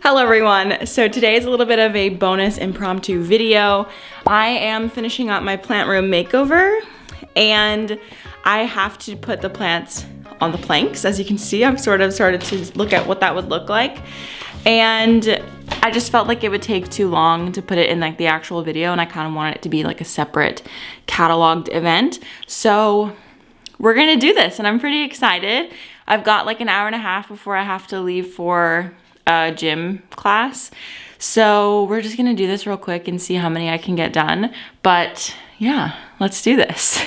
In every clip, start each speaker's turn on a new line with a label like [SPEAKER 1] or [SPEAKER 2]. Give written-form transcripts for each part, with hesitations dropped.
[SPEAKER 1] Hello everyone. So today is a little bit of a bonus impromptu video. I am finishing up my plant room makeover and I have to put the plants on the planks. As you can see, I've sort of started to look at what that would look like. And I just felt like it would take too long to put it in like the actual video, and I kind of wanted it to be like a separate cataloged event. So we're gonna do this and I'm pretty excited. I've got like an hour and a half before I have to leave for a gym class. So we're just gonna do this real quick and see how many I can get done. But yeah, let's do this.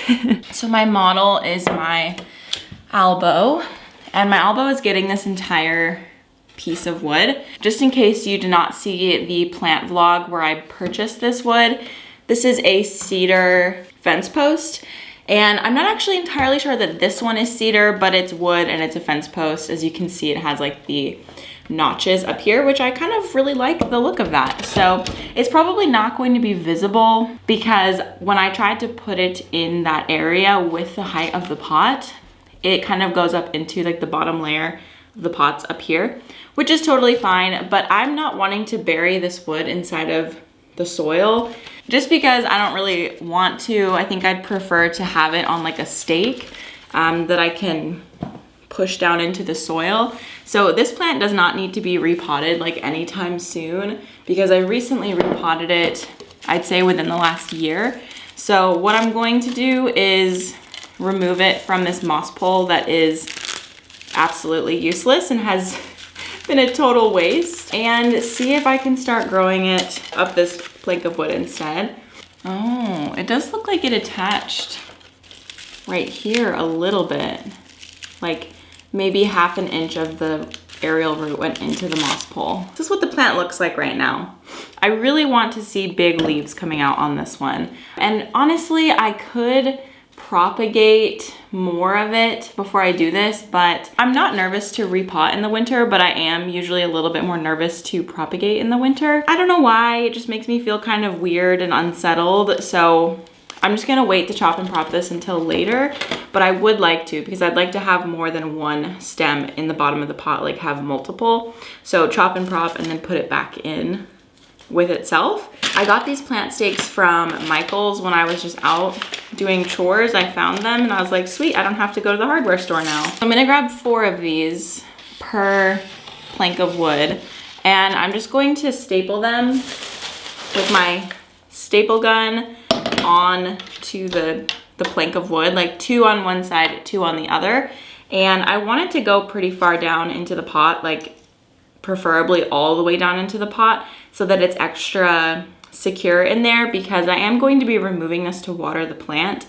[SPEAKER 1] So my model is my albo, and my albo is getting this entire piece of wood. Just in case you did not see the plant vlog where I purchased this wood, this is a cedar fence post. And I'm not actually entirely sure that this one is cedar, but it's wood and it's a fence post. As you can see, it has like the notches up here, which I kind of really like the look of that. So it's probably not going to be visible because when I tried to put it in that area with the height of the pot, it kind of goes up into like the bottom layer of the pots up here, which is totally fine. But I'm not wanting to bury this wood inside of the soil just because I don't really want to. I think I'd prefer to have it on like a stake that I can push down into the soil. So this plant does not need to be repotted like anytime soon because I recently repotted it, I'd say within the last year. So what I'm going to do is remove it from this moss pole that is absolutely useless and has been a total waste, and see if I can start growing it up this plank of wood instead. Oh, it does look like it attached right here a little bit. Like maybe half an inch of the aerial root went into the moss pole. This is what the plant looks like right now. I really want to see big leaves coming out on this one. And honestly, I could propagate more of it before I do this, but I'm not nervous to repot in the winter, but I am usually a little bit more nervous to propagate in the winter. I don't know why, it just makes me feel kind of weird and unsettled. So I'm just gonna wait to chop and prop this until later, but I would like to because I'd like to have more than one stem in the bottom of the pot, like have multiple. So chop and prop and then put it back in with itself. I got these plant stakes from Michael's when I was just out doing chores. I found them and I was like, sweet, I don't have to go to the hardware store now. I'm gonna grab 4 of these per plank of wood, and I'm just going to staple them with my staple gun on to the plank of wood, like 2 on one side, 2 on the other. And I want it to go pretty far down into the pot, like preferably all the way down into the pot so that it's extra secure in there, because I am going to be removing this to water the plant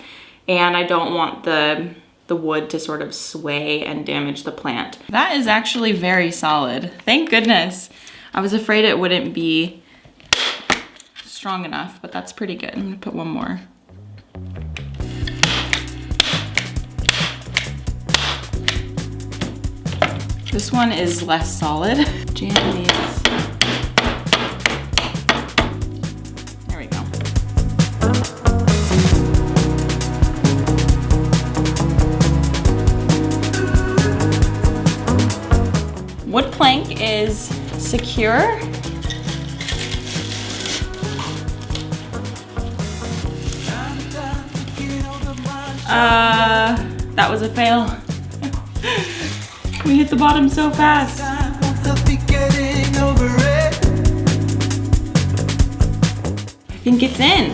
[SPEAKER 1] and I don't want the wood to sort of sway and damage the plant. That is actually very solid. Thank goodness. I was afraid it wouldn't be strong enough, but that's pretty good. I'm gonna put one more. This one is less solid. Jam these. There we go. Wood plank is secure. That was a fail. We hit the bottom so fast. I think it's in.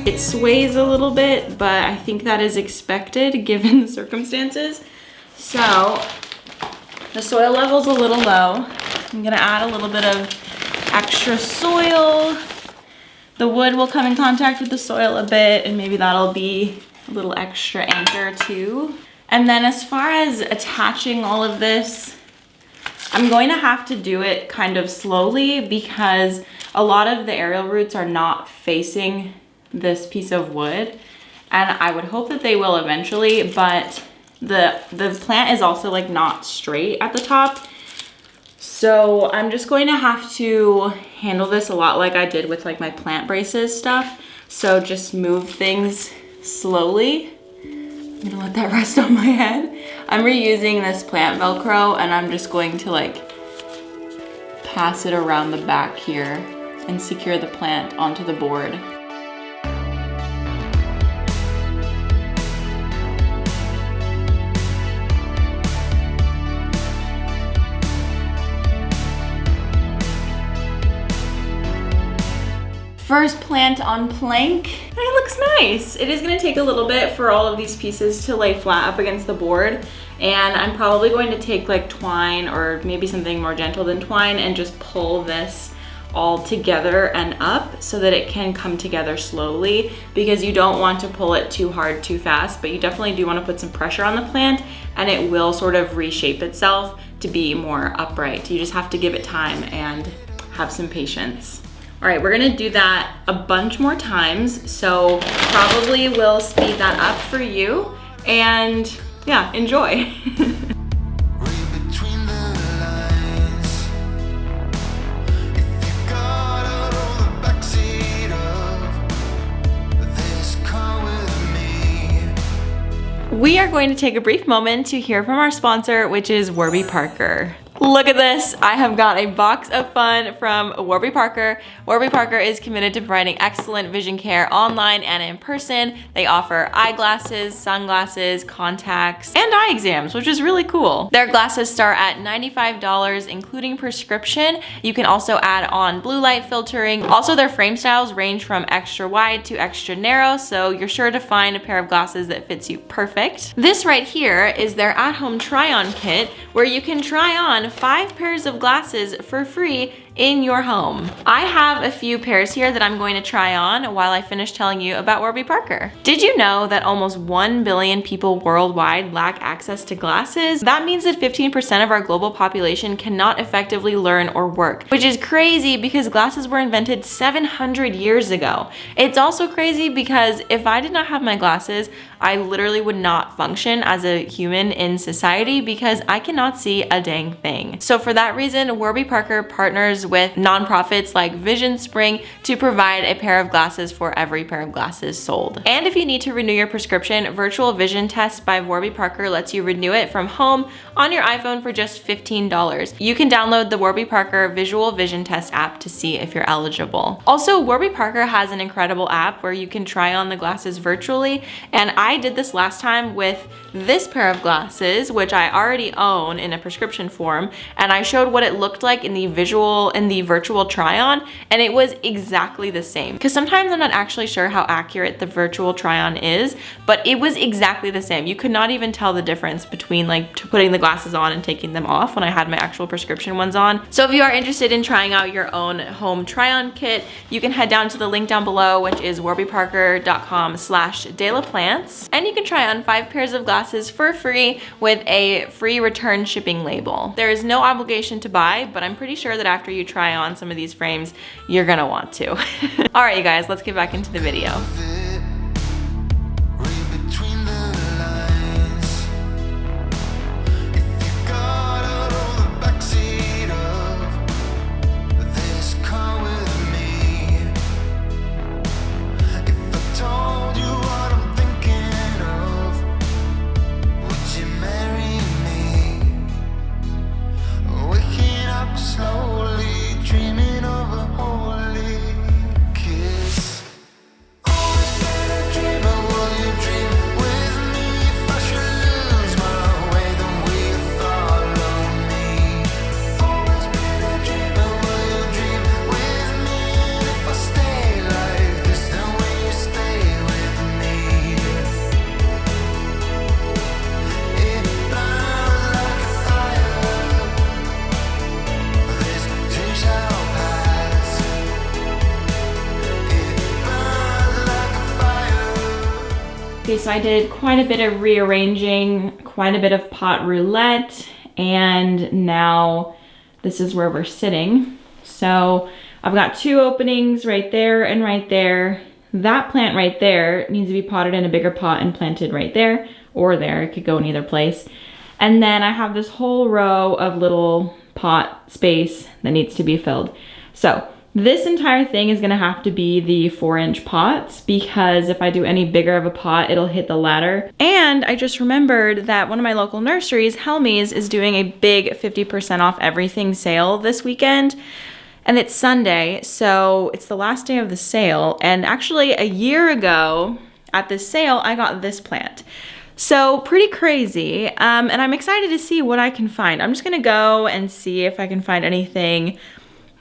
[SPEAKER 1] It sways a little bit, but I think that is expected given the circumstances. So the soil level's a little low. I'm gonna add a little bit of extra soil. The wood will come in contact with the soil a bit, and maybe that'll be a little extra anchor too. And then as far as attaching all of this, I'm going to have to do it kind of slowly because a lot of the aerial roots are not facing this piece of wood. And I would hope that they will eventually, but the plant is also like not straight at the top. So I'm just going to have to handle this a lot like I did with like my plant braces stuff. So just move things slowly. I'm gonna let that rest on my head. I'm reusing this plant Velcro and I'm just going to like pass it around the back here and secure the plant onto the board. First plant on plank, and it looks nice. It is gonna take a little bit for all of these pieces to lay flat up against the board, and I'm probably going to take like twine or maybe something more gentle than twine and just pull this all together and up so that it can come together slowly, because you don't want to pull it too hard too fast, but you definitely do want to put some pressure on the plant and it will sort of reshape itself to be more upright. You just have to give it time and have some patience. All right, we're gonna do that a bunch more times, so probably we'll speed that up for you, and yeah, enjoy. We are going to take a brief moment to hear from our sponsor, which is Warby Parker. Look at this, I have got a box of fun from Warby Parker. Warby Parker is committed to providing excellent vision care online and in person. They offer eyeglasses, sunglasses, contacts, and eye exams, which is really cool. Their glasses start at $95, including prescription. You can also add on blue light filtering. Also, their frame styles range from extra wide to extra narrow, so you're sure to find a pair of glasses that fits you perfect. This right here is their at-home try-on kit, where you can try on 5 pairs of glasses for free in your home. I have a few pairs here that I'm going to try on while I finish telling you about Warby Parker. Did you know that almost 1 billion people worldwide lack access to glasses? That means that 15% of our global population cannot effectively learn or work, which is crazy because glasses were invented 700 years ago. It's also crazy because if I did not have my glasses, I literally would not function as a human in society because I cannot see a dang thing. So for that reason, Warby Parker partners with nonprofits like Vision Spring to provide a pair of glasses for every pair of glasses sold. And if you need to renew your prescription, Virtual Vision Test by Warby Parker lets you renew it from home on your iPhone for just $15. You can download the Warby Parker Visual Vision Test app to see if you're eligible. Also, Warby Parker has an incredible app where you can try on the glasses virtually, and I did this last time with this pair of glasses, which I already own in a prescription form, and I showed what it looked like in the virtual try-on, and it was exactly the same. Because sometimes I'm not actually sure how accurate the virtual try-on is, but it was exactly the same. You could not even tell the difference between like putting the glasses on and taking them off when I had my actual prescription ones on. So if you are interested in trying out your own home try-on kit, you can head down to the link down below, which is warbyparker.com/delaplants, and you can try on 5 pairs of glasses for free with a free return shipping label. There is no obligation to buy, but I'm pretty sure that after you try on some of these frames, you're gonna want to. All right, you guys, let's get back into the video. Okay, so I did quite a bit of rearranging, quite a bit of pot roulette, and now this is where we're sitting. So I've got 2 openings right there and right there. That plant right there needs to be potted in a bigger pot and planted right there or there. It could go in either place. And then I have this whole row of little pot space that needs to be filled. So This entire thing is gonna have to be the 4-inch pots because if I do any bigger of a pot, it'll hit the ladder. And I just remembered that one of my local nurseries, Helmi's, is doing a big 50% off everything sale this weekend. And it's Sunday, so it's the last day of the sale. And actually a year ago at this sale, I got this plant. So pretty crazy, and I'm excited to see what I can find. I'm just gonna go and see if I can find anything.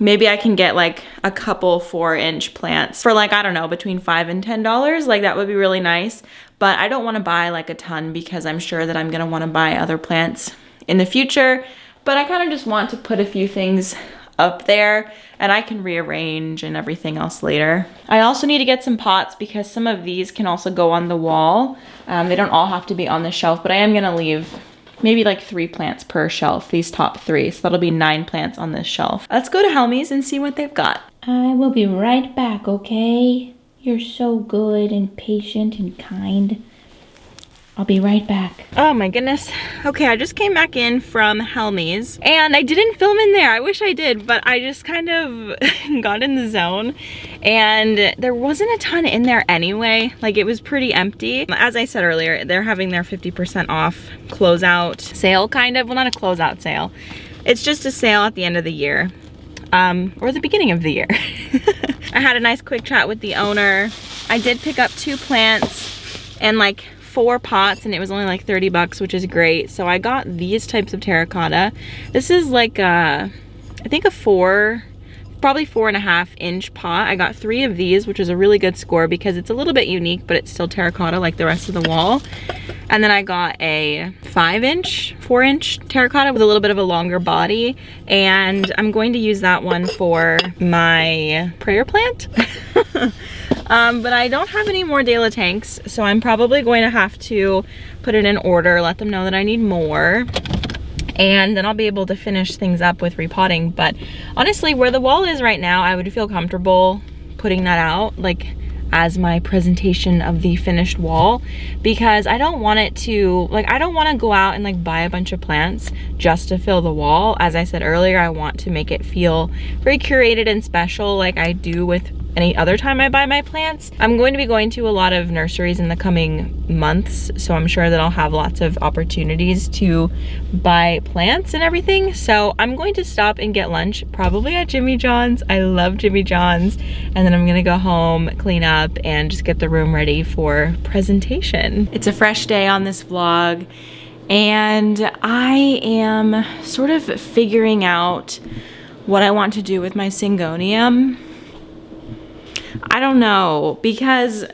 [SPEAKER 1] Maybe I can get like a couple 4-inch plants for like, I don't know, between $5 and $10. Like that would be really nice. But I don't want to buy like a ton because I'm sure that I'm going to want to buy other plants in the future. But I kind of just want to put a few things up there and I can rearrange and everything else later. I also need to get some pots because some of these can also go on the wall. They don't all have to be on the shelf, but I am going to leave maybe like 3 plants per shelf, these top 3. So that'll be 9 plants on this shelf. Let's go to Helmi's and see what they've got.
[SPEAKER 2] I will be right back, okay? You're so good and patient and kind. I'll be right back.
[SPEAKER 1] Oh my goodness. Okay, I just came back in from Helmi's and I didn't film in there. I wish I did, but I just kind of got in the zone and there wasn't a ton in there anyway. Like it was pretty empty. As I said earlier, they're having their 50% off closeout sale kind of. Well, not a closeout sale. It's just a sale at the end of the year. Or the beginning of the year. I had a nice quick chat with the owner. I did pick up 2 plants and like 4 pots and it was only like 30 bucks, which is great. So I got these types of terracotta. This is like I think a probably 4.5 inch pot. I got 3 of these, which is a really good score because it's a little bit unique, but it's still terracotta like the rest of the wall. And then I got a 4-inch terracotta with a little bit of a longer body. And I'm going to use that one for my prayer plant. But I don't have any more Dela tanks, so I'm probably going to have to put it in order, let them know that I need more. And then I'll be able to finish things up with repotting. But honestly, where the wall is right now, I would feel comfortable putting that out like as my presentation of the finished wall, because I don't want it to, like, I don't want to go out and like buy a bunch of plants just to fill the wall. As I said earlier, I want to make it feel very curated and special like I do with any other time I buy my plants. I'm going to be going to a lot of nurseries in the coming months, so I'm sure that I'll have lots of opportunities to buy plants and everything. So I'm going to stop and get lunch, probably at Jimmy John's. I love Jimmy John's. And then I'm gonna go home, clean up, and just get the room ready for presentation. It's a fresh day on this vlog, and I am sort of figuring out what I want to do with my Syngonium. I don't know, because,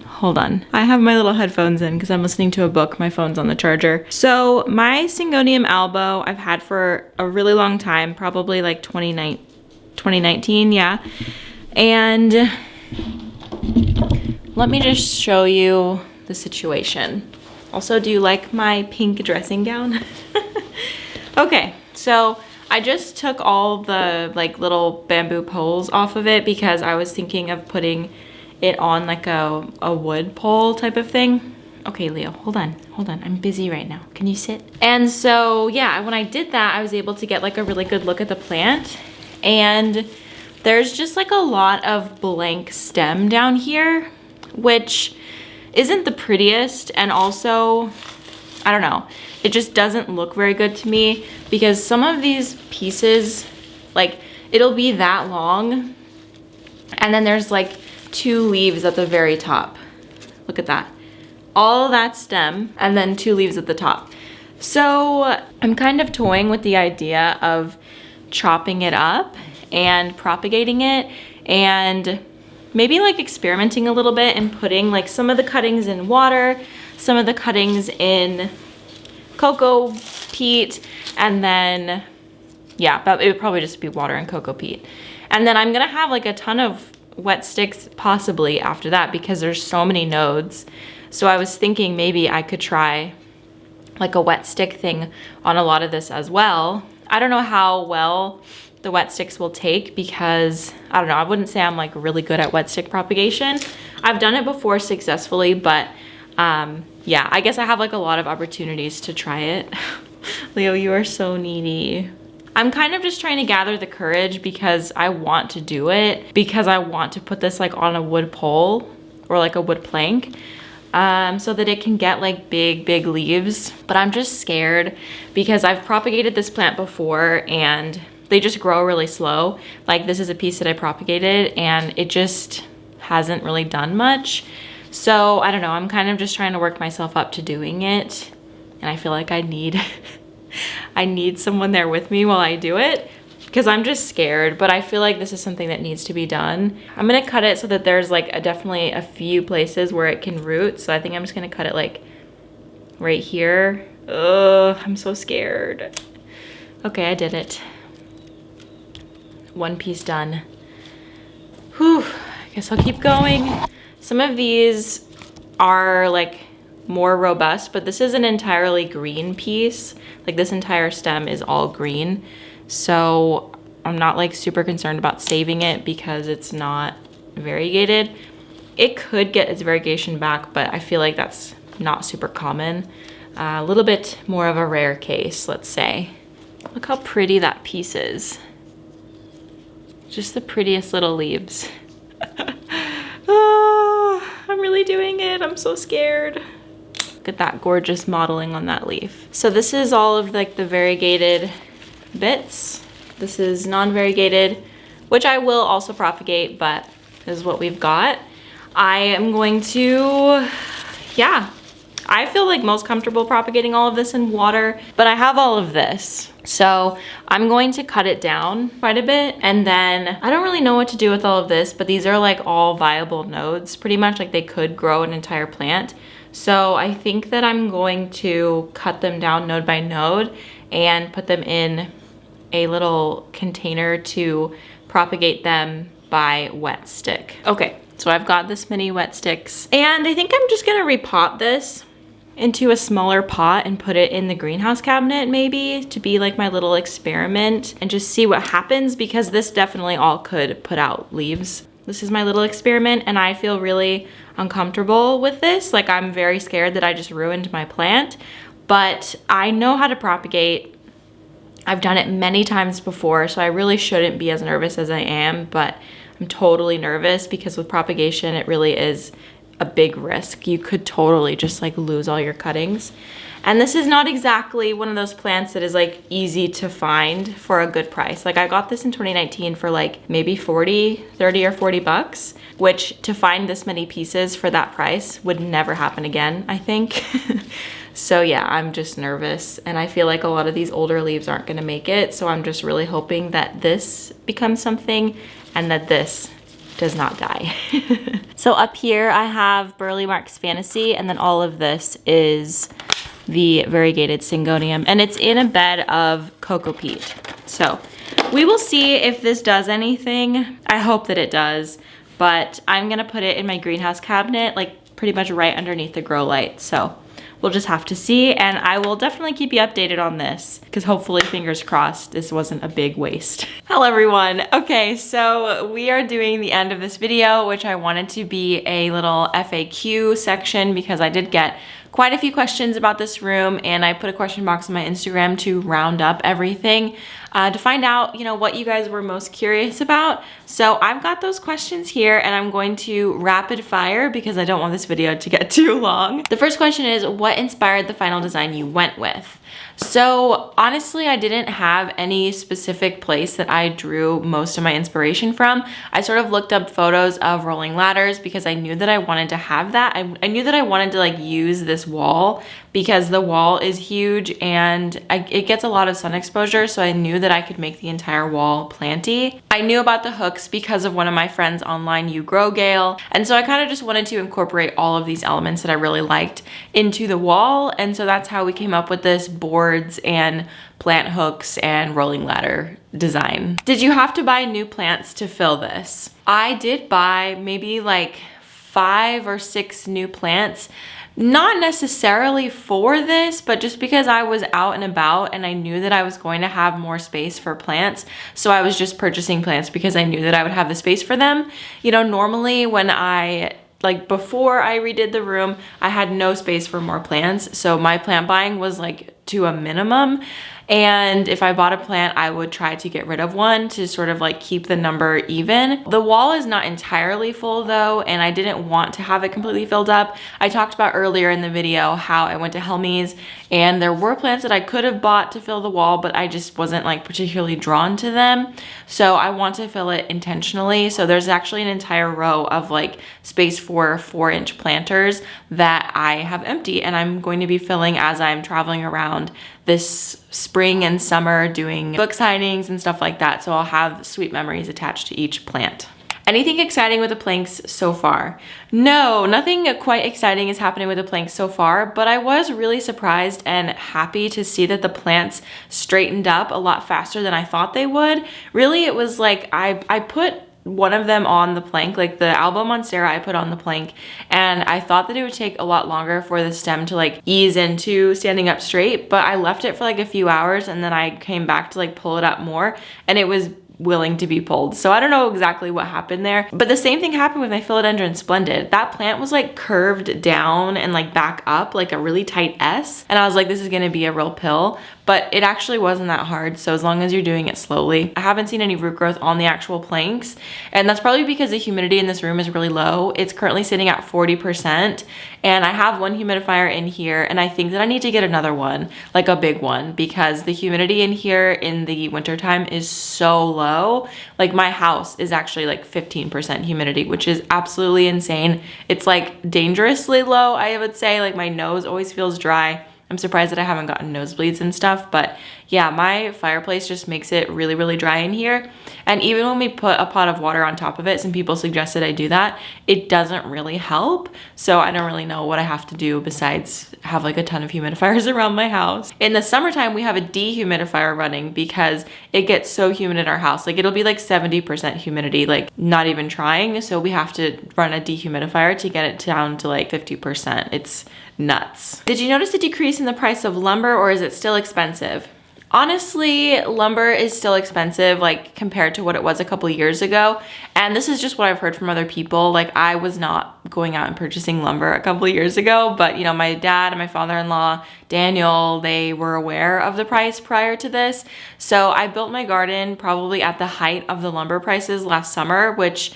[SPEAKER 1] hold on. I have my little headphones in because I'm listening to a book. My phone's on the charger. So my Syngonium albo I've had for a really long time, probably like 2019, yeah. And let me just show you the situation. Also, do you like my pink dressing gown? Okay, so I just took all the like little bamboo poles off of it because I was thinking of putting it on like a wood pole type of thing. Okay, Leo, hold on, I'm busy right now. Can you sit? And so yeah, when I did that, I was able to get like a really good look at the plant, and there's just like a lot of blank stem down here, which isn't the prettiest, and also, I don't know, it just doesn't look very good to me because some of these pieces, like it'll be that long and then there's like 2 leaves at the very top. Look at that. All that stem and then 2 leaves at the top. So I'm kind of toying with the idea of chopping it up and propagating it and maybe like experimenting a little bit and putting like some of the cuttings in water, some of the cuttings in cocoa peat, and then yeah, but it would probably just be water and cocoa peat. And then I'm gonna have like a ton of wet sticks possibly after that because there's so many nodes. So I was thinking maybe I could try like a wet stick thing on a lot of this as well. I don't know how well the wet sticks will take because I don't know, I wouldn't say I'm like really good at wet stick propagation. I've done it before successfully, but yeah, I guess I have like a lot of opportunities to try it. Leo, you are so needy. I'm kind of just trying to gather the courage because I want to do it, because I want to put this like on a wood pole or like a wood plank, so that it can get like big leaves. But I'm just scared because I've propagated this plant before and they just grow really slow. Like this is a piece that I propagated and it just hasn't really done much. So I don't know, I'm kind of just trying to work myself up to doing it. And I feel like I need, I need someone there with me while I do it because I'm just scared, but I feel like this is something that needs to be done. I'm gonna cut it so that there's like definitely a few places where it can root. So I think I'm just gonna cut it like right here. Ugh, I'm so scared. Okay, I did it. One piece done. Whew, I guess I'll keep going. Some of these are like more robust, but this is an entirely green piece. Like this entire stem is all green. So I'm not like super concerned about saving it because it's not variegated. It could get its variegation back, but I feel like that's not super common. A little bit more of a rare case, let's say. Look how pretty that piece is. Just the prettiest little leaves. Oh, I'm really doing it. I'm so scared. Look at that gorgeous modeling on that leaf. So this is all of like the variegated bits. This is non-variegated, which I will also propagate, but this is what we've got. I am going to, yeah, I feel like most comfortable propagating all of this in water, but I have all of this. So I'm going to cut it down quite a bit. And then I don't really know what to do with all of this, but these are like all viable nodes, pretty much like they could grow an entire plant. So I think that I'm going to cut them down node by node and put them in a little container to propagate them by wet stick. Okay, so I've got this many wet sticks and I think I'm just gonna repot this into a smaller pot and put it in the greenhouse cabinet maybe to be like my little experiment and just see what happens because this definitely all could put out leaves. This is my little experiment and I feel really uncomfortable with this. Like I'm very scared that I just ruined my plant, but I know how to propagate. I've done it many times before, so I really shouldn't be as nervous as I am, but I'm totally nervous because with propagation, it really is a big risk. You could totally just like lose all your cuttings. And this is not exactly one of those plants that is like easy to find for a good price. Like I got this in 2019 for like maybe 30 or 40 bucks, which to find this many pieces for that price would never happen again, I think. So yeah, I'm just nervous and I feel like a lot of these older leaves aren't gonna make it. So I'm just really hoping that this becomes something and that this does not die. So up here I have Burley Marks Fantasy and then all of this is the variegated Syngonium and it's in a bed of cocoa peat. So we will see if this does anything. I hope that it does, but I'm gonna put it in my greenhouse cabinet like pretty much right underneath the grow light. So we'll just have to see and I will definitely keep you updated on this because hopefully, fingers crossed, this wasn't a big waste. Hello everyone. Okay, so we are doing the end of this video, which I wanted to be a little FAQ section because I did get quite a few questions about this room and I put a question box on my Instagram to round up everything to find out, you know, what you guys were most curious about. So I've got those questions here and I'm going to rapid fire because I don't want this video to get too long. The first question is, what inspired the final design you went with? So honestly, I didn't have any specific place that I drew most of my inspiration from. I sort of looked up photos of rolling ladders because I knew that I wanted to have that. I knew that I wanted to like use this wall because the wall is huge and it gets a lot of sun exposure. So I knew that I could make the entire wall planty. I knew about the hooks because of one of my friends online, You Grow Gale. And so I kind of just wanted to incorporate all of these elements that I really liked into the wall. And so that's how we came up with this boards and plant hooks and rolling ladder design. Did you have to buy new plants to fill this? I did buy maybe like 5 or 6 new plants. Not necessarily for this, but just because I was out and about and I knew that I was going to have more space for plants. So I was just purchasing plants because I knew that I would have the space for them. You know, normally when like before I redid the room, I had no space for more plants. So my plant buying was like to a minimum. And if I bought a plant, I would try to get rid of one to sort of like keep the number even. The wall is not entirely full though, and I didn't want to have it completely filled up. I talked about earlier in the video how I went to Helmi's and there were plants that I could have bought to fill the wall, but I just wasn't like particularly drawn to them. So I want to fill it intentionally. So there's actually an entire row of like space for 4-inch planters that I have empty, and I'm going to be filling as I'm traveling around this spring and summer doing book signings and stuff like that. So I'll have sweet memories attached to each plant. Anything exciting with the planks so far? No, nothing quite exciting is happening with the planks so far, but I was really surprised and happy to see that the plants straightened up a lot faster than I thought they would. Really, it was like I put one of them on the plank, like the albo Monstera I put on the plank, and I thought that it would take a lot longer for the stem to like ease into standing up straight, but I left it for like a few hours and then I came back to like pull it up more and it was willing to be pulled. So I don't know exactly what happened there, but the same thing happened with my Philodendron Splendid. That plant was like curved down and like back up like a really tight S, and I was like, this is gonna be a real pill, but it actually wasn't that hard. So as long as you're doing it slowly. I haven't seen any root growth on the actual planks, and that's probably because the humidity in this room is really low. It's currently sitting at 40%, and I have one humidifier in here, and I think that I need to get another one, like a big one, because the humidity in here in the wintertime is so low. Like my house is actually like 15% humidity, which is absolutely insane. It's like dangerously low, I would say. Like my nose always feels dry. I'm surprised that I haven't gotten nosebleeds and stuff, but yeah, my fireplace just makes it really, really dry in here. And even when we put a pot of water on top of it, some people suggested I do that, it doesn't really help. So I don't really know what I have to do besides have like a ton of humidifiers around my house. In the summertime, we have a dehumidifier running because it gets so humid in our house. Like it'll be like 70% humidity, like not even trying. So we have to run a dehumidifier to get it down to like 50%. It's nuts. Did you notice a decrease in the price of lumber, or is it still expensive? Honestly, lumber is still expensive, like compared to what it was a couple years ago. And this is just what I've heard from other people. Like I was not going out and purchasing lumber a couple years ago, but you know, my dad and my father-in-law, Daniel, they were aware of the price prior to this. So I built my garden probably at the height of the lumber prices last summer, which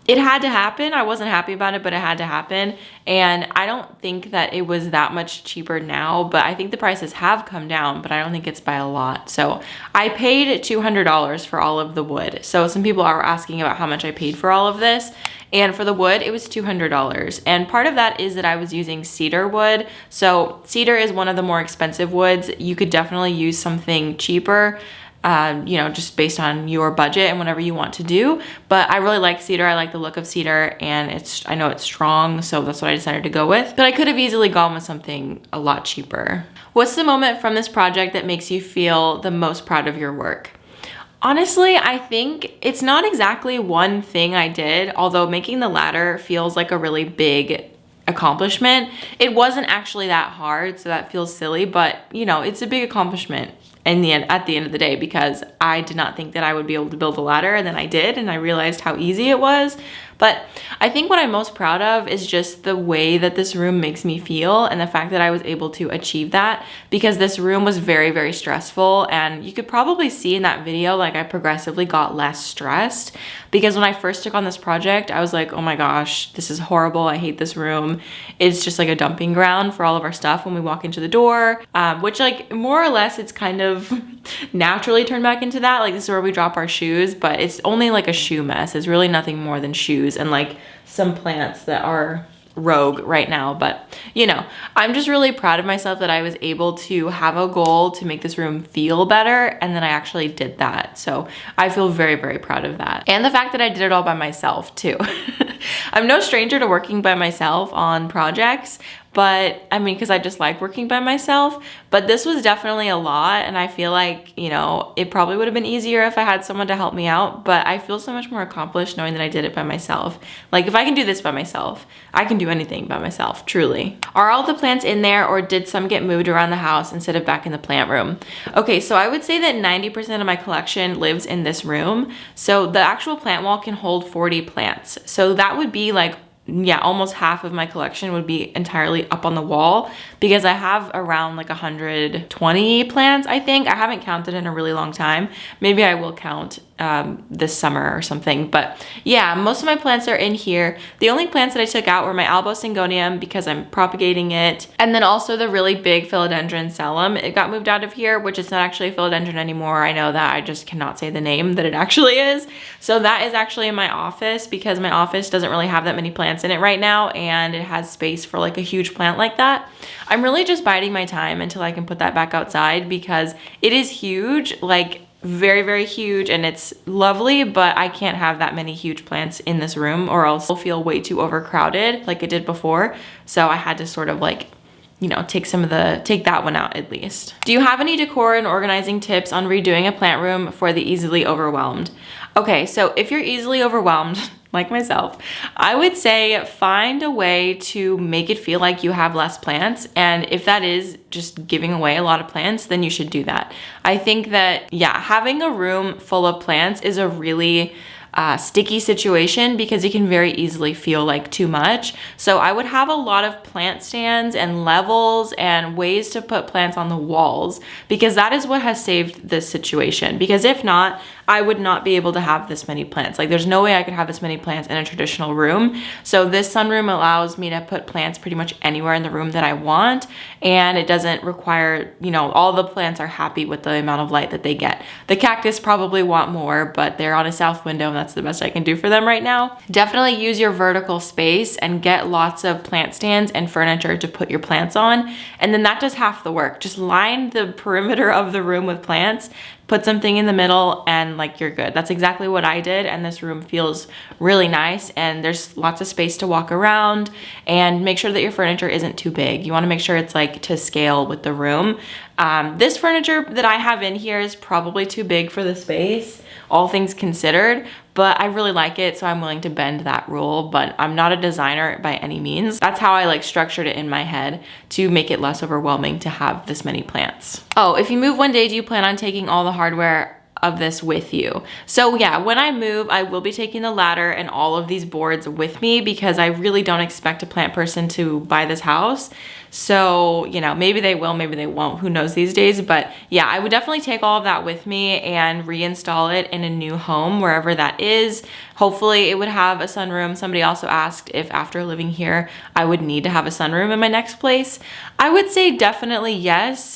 [SPEAKER 1] it had to happen. I wasn't happy about it, but it had to happen. And I don't think that it was that much cheaper now, but I think the prices have come down, but I don't think it's by a lot. So I paid $200 for all of the wood. So some people are asking about how much I paid for all of this. And for the wood, it was $200. And part of that is that I was using cedar wood. So cedar is one of the more expensive woods. You could definitely use something cheaper. You know, just based on your budget and whatever you want to do. But I really like cedar. I like the look of cedar, and I know it's strong, so that's what I decided to go with. But I could have easily gone with something a lot cheaper. What's the moment from this project that makes you feel the most proud of your work? Honestly, I think it's not exactly one thing I did, although making the ladder feels like a really big accomplishment. It wasn't actually that hard, so that feels silly, but you know, it's a big accomplishment at the end of the day, because I did not think that I would be able to build a ladder, and then I did, and I realized how easy it was. But I think what I'm most proud of is just the way that this room makes me feel, and the fact that I was able to achieve that, because this room was very, very stressful. And you could probably see in that video, like I progressively got less stressed, because when I first took on this project, I was like, oh my gosh, this is horrible. I hate this room. It's just like a dumping ground for all of our stuff when we walk into the door, which like more or less it's kind of naturally turned back into that. Like this is where we drop our shoes, but it's only like a shoe mess. It's really nothing more than shoes and like some plants that are rogue right now. But you know, I'm just really proud of myself that I was able to have a goal to make this room feel better, and then I actually did that. So I feel very, very proud of that, and the fact that I did it all by myself too. I'm no stranger to working by myself on projects, but I mean, because I just like working by myself, but this was definitely a lot, and I feel like, you know, it probably would have been easier if I had someone to help me out, but I feel so much more accomplished knowing that I did it by myself. Like if I can do this by myself, I can do anything by myself, truly. Are all the plants in there, or did some get moved around the house instead of back in the plant room? Okay, so I would say that 90% of my collection lives in this room. So the actual plant wall can hold 40 plants. So that would be like yeah, almost half of my collection would be entirely up on the wall because I have around like 120 plants, I think. I haven't counted in a really long time. Maybe I will count this summer or something. But yeah, most of my plants are in here. The only plants that I took out were my albo Syngonium because I'm propagating it. And then also the really big philodendron Salem. It got moved out of here, which is not actually a philodendron anymore. I know that, I just cannot say the name that it actually is. So that is actually in my office because my office doesn't really have that many plants in it right now, and it has space for like a huge plant like that. I'm really just biding my time until I can put that back outside because it is huge, like very, very huge, and it's lovely, but I can't have that many huge plants in this room or else it'll feel way too overcrowded like it did before. So I had to sort of like, you know, take that one out at least. Do you have any decor and organizing tips on redoing a plant room for the easily overwhelmed? Okay, so if you're easily overwhelmed, like myself, I would say find a way to make it feel like you have less plants. And if that is just giving away a lot of plants, then you should do that. I think that, yeah, having a room full of plants is a really sticky situation because it can very easily feel like too much. So I would have a lot of plant stands and levels and ways to put plants on the walls because that is what has saved this situation. Because if not, I would not be able to have this many plants. Like there's no way I could have this many plants in a traditional room. So this sunroom allows me to put plants pretty much anywhere in the room that I want. And it doesn't require, you know, all the plants are happy with the amount of light that they get. The cactus probably want more, but they're on a south window and that's the best I can do for them right now. Definitely use your vertical space and get lots of plant stands and furniture to put your plants on. And then that does half the work. Just line the perimeter of the room with plants, put something in the middle, and like you're good. That's exactly what I did, and this room feels really nice, and there's lots of space to walk around, and make sure that your furniture isn't too big. You wanna make sure it's like to scale with the room. This furniture that I have in here is probably too big for the space, all things considered, but I really like it, so I'm willing to bend that rule, but I'm not a designer by any means. That's how I like structured it in my head to make it less overwhelming to have this many plants. Oh, if you move one day, do you plan on taking all the hardware of this with you? So yeah, when I move, I will be taking the ladder and all of these boards with me because I really don't expect a plant person to buy this house. So, you know, maybe they will, maybe they won't, who knows these days. But yeah, I would definitely take all of that with me and reinstall it in a new home, wherever that is. Hopefully it would have a sunroom. Somebody also asked if after living here, I would need to have a sunroom in my next place. I would say definitely yes.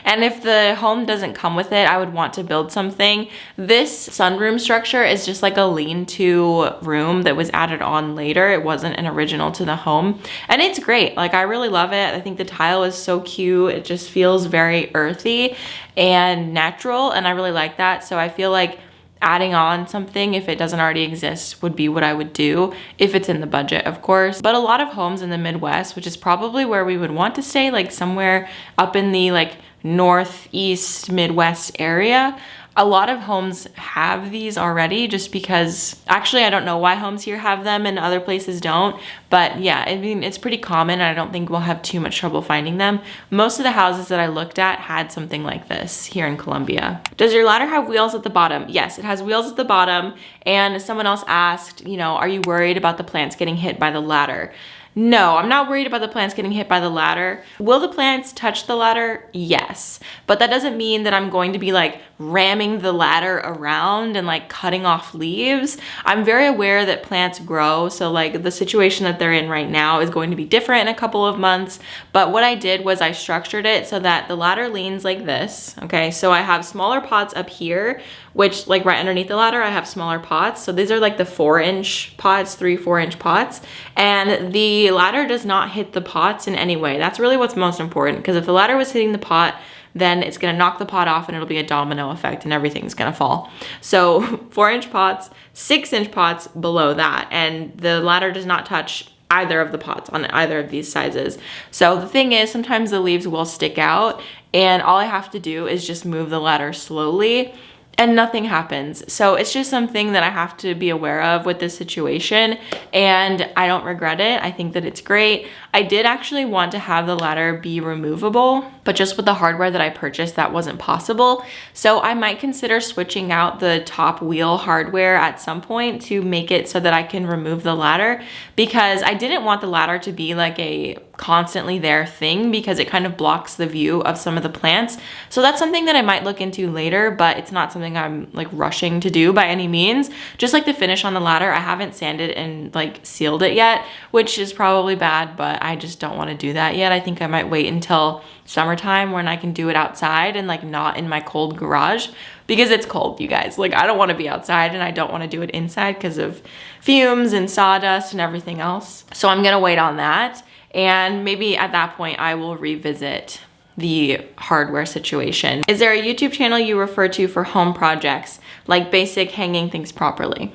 [SPEAKER 1] And if the home doesn't come with it, I would want to build something. This sunroom structure is just like a lean-to room that was added on later. It wasn't an original to the home. And it's great. Like I really love it. I think the tile is so cute. It just feels very earthy and natural, and I really like that. So I feel like adding on something, if it doesn't already exist, would be what I would do if it's in the budget, of course. But a lot of homes in the Midwest, which is probably where we would want to stay, like somewhere up in the like northeast Midwest area, a lot of homes have these already, just because, actually I don't know why homes here have them and other places don't, but yeah, I mean, it's pretty common, and I don't think we'll have too much trouble finding them. Most of the houses that I looked at had something like this here in Columbia. Does your ladder have wheels at the bottom? Yes, it has wheels at the bottom, and someone else asked, you know, are you worried about the plants getting hit by the ladder? No, I'm not worried about the plants getting hit by the ladder. Will the plants touch the ladder? Yes. But that doesn't mean that I'm going to be like ramming the ladder around and like cutting off leaves. I'm very aware that plants grow. So like the situation that they're in right now is going to be different in a couple of months. But what I did was I structured it so that the ladder leans like this. Okay, so I have smaller pots up here, which like right underneath the ladder, I have smaller pots. So these are like the 4-inch pots, 3-4-inch pots. And the ladder does not hit the pots in any way. That's really what's most important, because if the ladder was hitting the pot, then it's gonna knock the pot off and it'll be a domino effect and everything's gonna fall. So 4-inch pots, 6-inch pots below that, and the ladder does not touch either of the pots on either of these sizes. So the thing is, sometimes the leaves will stick out, and all I have to do is just move the ladder slowly and nothing happens. So it's just something that I have to be aware of with this situation, and I don't regret it. I think that it's great. I did actually want to have the ladder be removable, but just with the hardware that I purchased, that wasn't possible. So I might consider switching out the top wheel hardware at some point to make it so that I can remove the ladder, because I didn't want the ladder to be like a constantly there thing, because it kind of blocks the view of some of the plants. So that's something that I might look into later, but it's not something I'm like rushing to do by any means. Just like the finish on the ladder, I haven't sanded and like sealed it yet, which is probably bad, but I just don't want to do that yet. I think I might wait until summertime when I can do it outside and like not in my cold garage, because it's cold, you guys. Like, I don't want to be outside and I don't want to do it inside because of fumes and sawdust and everything else. So I'm gonna wait on that, and maybe at that point I will revisit the hardware situation. Is there a YouTube channel you refer to for home projects, like basic hanging things properly?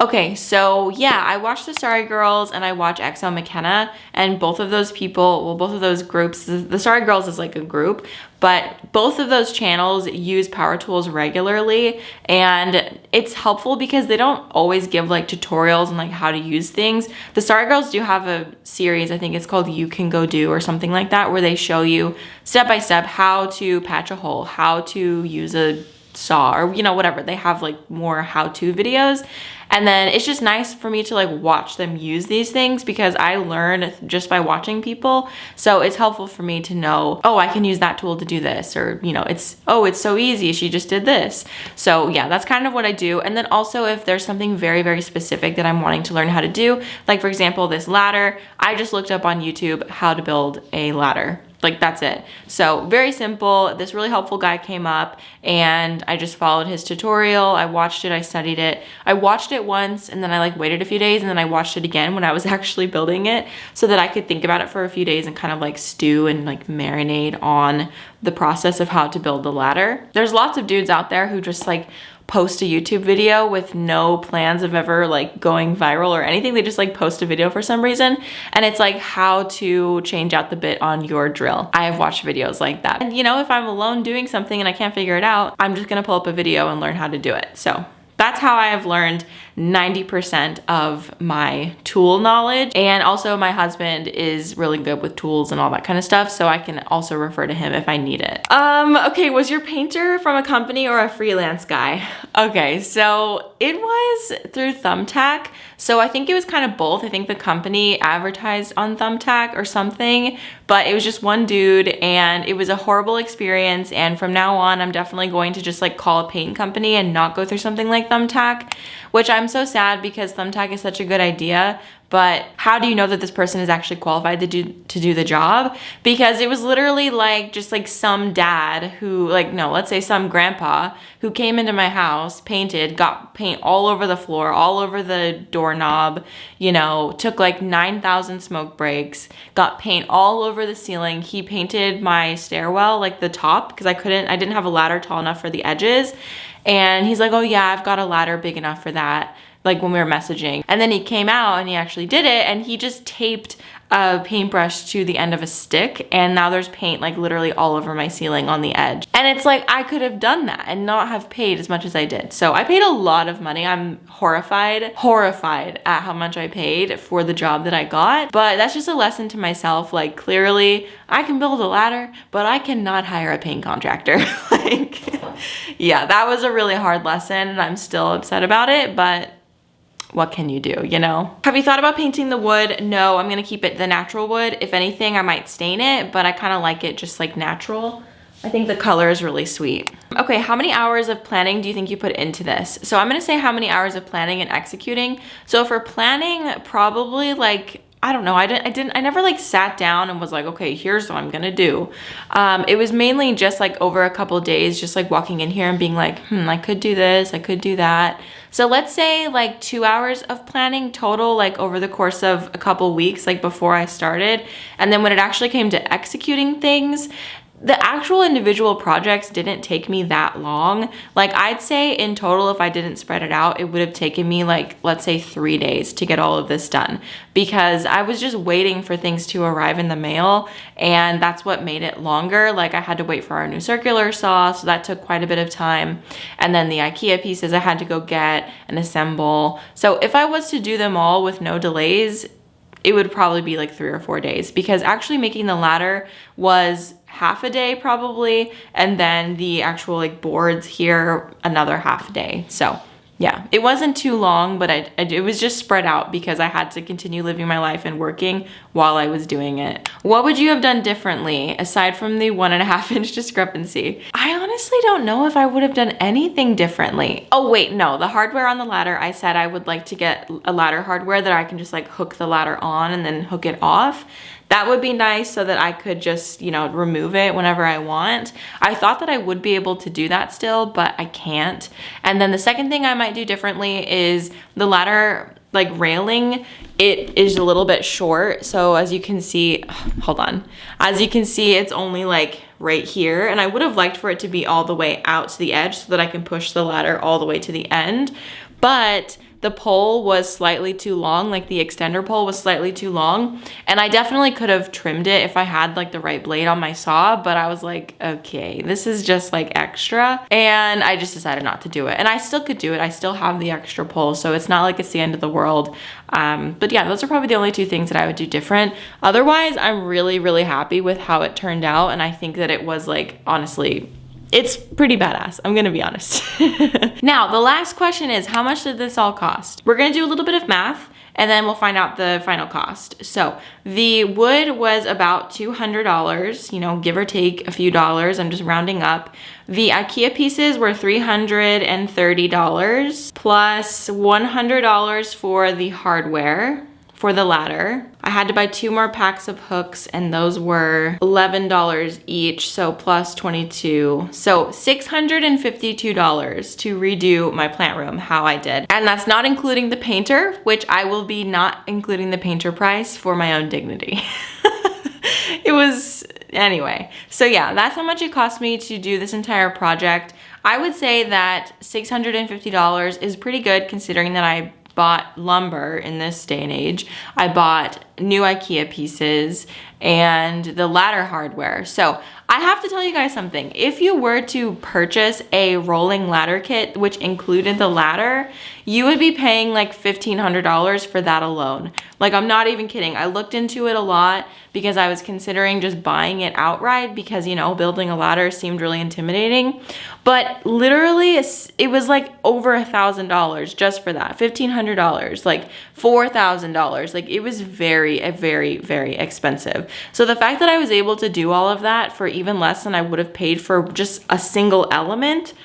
[SPEAKER 1] Okay, so yeah, I watch the Sorry Girls and I watch XO McKenna, and both of those people, well, both of those groups, the Sorry Girls is like a group, but both of those channels use power tools regularly, and it's helpful because they don't always give like tutorials on like how to use things. The Sorry Girls do have a series, I think it's called You Can Go Do or something like that, where they show you step by step how to patch a hole, how to use a saw, or you know, whatever. They have like more how-to videos. And then it's just nice for me to like watch them use these things, because I learn just by watching people. So it's helpful for me to know, oh, I can use that tool to do this, or you know, it's so easy, she just did this. So yeah, that's kind of what I do. And then also if there's something very, very specific that I'm wanting to learn how to do, like for example, this ladder, I just looked up on YouTube how to build a ladder. Like, that's it. So very simple. This really helpful guy came up and I just followed his tutorial. I watched it, I studied it. I watched it once and then I like waited a few days, and then I watched it again when I was actually building it, so that I could think about it for a few days and kind of like stew and like marinate on the process of how to build the ladder. There's lots of dudes out there who just like post a YouTube video with no plans of ever like going viral or anything. They just like post a video for some reason, and it's like how to change out the bit on your drill. I have watched videos like that. And you know, if I'm alone doing something and I can't figure it out, I'm just gonna pull up a video and learn how to do it. So that's how I have learned 90% of my tool knowledge. And also my husband is really good with tools and all that kind of stuff, so I can also refer to him if I need it. Okay, was your painter from a company or a freelance guy? Okay, so it was through Thumbtack. So I think it was kind of both. I think the company advertised on Thumbtack or something, but it was just one dude, and it was a horrible experience. And from now on, I'm definitely going to just like call a paint company and not go through something like Thumbtack, which I'm so sad, because Thumbtack is such a good idea. But how do you know that this person is actually qualified to do the job? Because it was literally like just like some dad who, like, no, let's say some grandpa who came into my house, painted, got paint all over the floor, all over the doorknob, you know, took like 9,000 smoke breaks, got paint all over the ceiling. He painted my stairwell, like the top, because I didn't have a ladder tall enough for the edges. And he's like, oh yeah, I've got a ladder big enough for that, like when we were messaging. And then he came out and he actually did it, and he just taped a paintbrush to the end of a stick, and now there's paint like literally all over my ceiling on the edge. And it's like, I could have done that and not have paid as much as I did. So I paid a lot of money. I'm horrified at how much I paid for the job that I got. But that's just a lesson to myself. Like, clearly I can build a ladder, but I cannot hire a paint contractor. Like, yeah, that was a really hard lesson, and I'm still upset about it, but what can you do, you know? Have you thought about painting the wood? No, I'm gonna keep it the natural wood. If anything, I might stain it, but I kind of like it just like natural. I think the color is really sweet. Okay, how many hours of planning do you think you put into this? So I'm gonna say how many hours of planning and executing. So for planning, probably like, I don't know, I never like sat down and was like, okay, here's what I'm gonna do. It was mainly just like over a couple of days, just like walking in here and being like, I could do this, I could do that. So let's say like 2 hours of planning total, like over the course of a couple weeks, like before I started. And then when it actually came to executing things, the actual individual projects didn't take me that long. Like, I'd say in total, if I didn't spread it out, it would have taken me like, let's say 3 days to get all of this done, because I was just waiting for things to arrive in the mail, and that's what made it longer. Like, I had to wait for our new circular saw, so that took quite a bit of time. And then the IKEA pieces I had to go get and assemble. So if I was to do them all with no delays, it would probably be like 3 or 4 days, because actually making the ladder was half a day probably, and then the actual like boards here another half a day. So yeah, it wasn't too long, but it was just spread out because I had to continue living my life and working while I was doing it. What would you have done differently aside from the 1.5 inch discrepancy? I honestly don't know if I would have done anything differently. Oh wait, no, the hardware on the ladder, I said I would like to get a ladder hardware that I can just like hook the ladder on and then hook it off. That would be nice so that I could just, you know, remove it whenever I want. I thought that I would be able to do that still, but I can't. And then the second thing I might do differently is the ladder like railing, it is a little bit short. So as you can see, hold on. As you can see, it's only like right here. And I would have liked for it to be all the way out to the edge so that I can push the ladder all the way to the end. But the pole was slightly too long, like the extender pole was slightly too long. And I definitely could have trimmed it if I had like the right blade on my saw, but I was like, okay, this is just like extra. And I just decided not to do it. And I still could do it. I still have the extra pole, so it's not like it's the end of the world. But yeah, those are probably the only two things that I would do different. Otherwise, I'm really, really happy with how it turned out. And I think that it was like, honestly, it's pretty badass, I'm gonna be honest. Now, the last question is, how much did this all cost? We're gonna do a little bit of math and then we'll find out the final cost. So the wood was about $200, you know, give or take a few dollars, I'm just rounding up. The IKEA pieces were $330 plus $100 for the hardware for the ladder. I had to buy 2 more packs of hooks and those were $11 each, so plus 22. So $652 to redo my plant room how I did. And that's not including the painter, which I will be not including the painter price for my own dignity. It was, anyway. So yeah, that's how much it cost me to do this entire project. I would say that $650 is pretty good considering that I bought lumber in this day and age. I bought new IKEA pieces and the ladder hardware. So I have to tell you guys something. If you were to purchase a rolling ladder kit, which included the ladder, you would be paying like $1,500 for that alone. Like, I'm not even kidding. I looked into it a lot because I was considering just buying it outright because, you know, building a ladder seemed really intimidating. But literally, it was like over $1,000 just for that. $1,500, like $4,000. Like, it was very, very expensive. So the fact that I was able to do all of that for even less than I would have paid for just a single element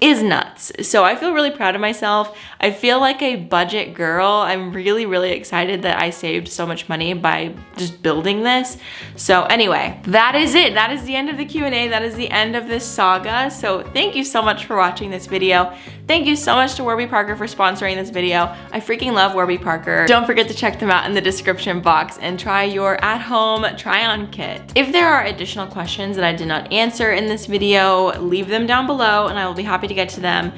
[SPEAKER 1] is nuts. So I feel really proud of myself. I feel like a budget girl. I'm really, really excited that I saved so much money by just building this. So anyway, that is it. That is the end of the Q&A. That is the end of this saga. So thank you so much for watching this video. Thank you so much to Warby Parker for sponsoring this video. I freaking love Warby Parker. Don't forget to check them out in the description box and try your at-home try-on kit. If there are additional questions that I did not answer in this video, leave them down below and I will be happy to get to them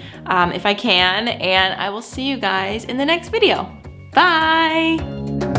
[SPEAKER 1] if I can. And I will see you guys in the next video. Bye!